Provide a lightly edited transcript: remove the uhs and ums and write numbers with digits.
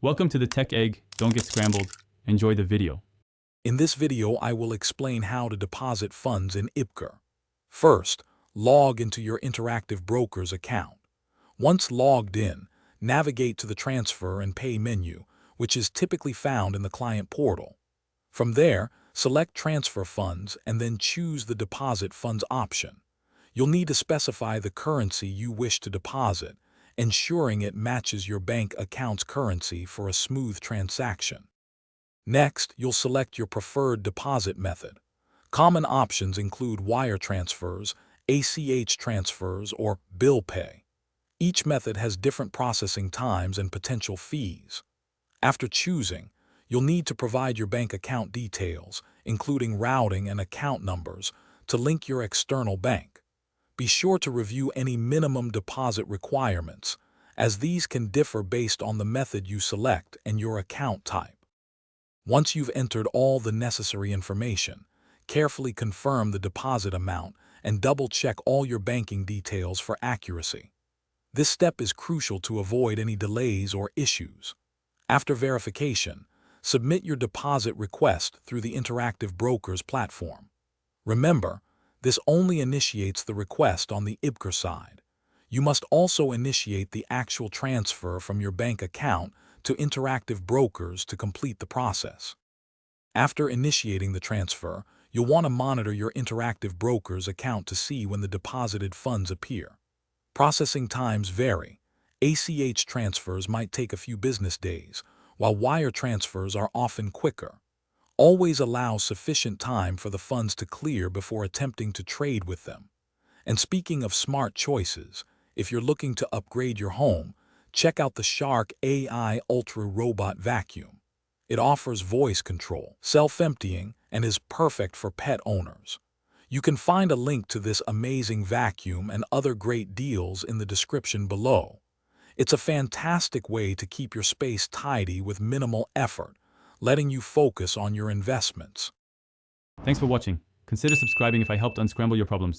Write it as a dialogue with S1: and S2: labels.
S1: Welcome to the Tech Egg. Don't get scrambled. Enjoy the video.
S2: In this video, I will explain how to deposit funds in IBKR. First, log into your Interactive Brokers account. Once logged in, navigate to the Transfer and Pay menu, which is typically found in the client portal. From there, select Transfer Funds and then choose the Deposit Funds option. You'll need to specify the currency you wish to deposit, ensuring it matches your bank account's currency for a smooth transaction. Next, you'll select your preferred deposit method. Common options include wire transfers, ACH transfers, or bill pay. Each method has different processing times and potential fees. After choosing, you'll need to provide your bank account details, including routing and account numbers, to link your external bank. Be sure to review any minimum deposit requirements, as these can differ based on the method you select and your account type. Once you've entered all the necessary information, carefully confirm the deposit amount and double-check all your banking details for accuracy. This step is crucial to avoid any delays or issues. After verification, submit your deposit request through the Interactive Brokers platform. Remember, this only initiates the request on the IBKR side. You must also initiate the actual transfer from your bank account to Interactive Brokers to complete the process. After initiating the transfer, you'll want to monitor your Interactive Brokers account to see when the deposited funds appear. Processing times vary. ACH transfers might take a few business days, while wire transfers are often quicker. Always allow sufficient time for the funds to clear before attempting to trade with them. And speaking of smart choices, if you're looking to upgrade your home, check out the Shark AI Ultra Robot Vacuum. It offers voice control, self-emptying, and is perfect for pet owners. You can find a link to this amazing vacuum and other great deals in the description below. It's a fantastic way to keep your space tidy with minimal effort, letting you focus on your investments.
S1: Thanks for watching. Consider subscribing if I helped unscramble your problems.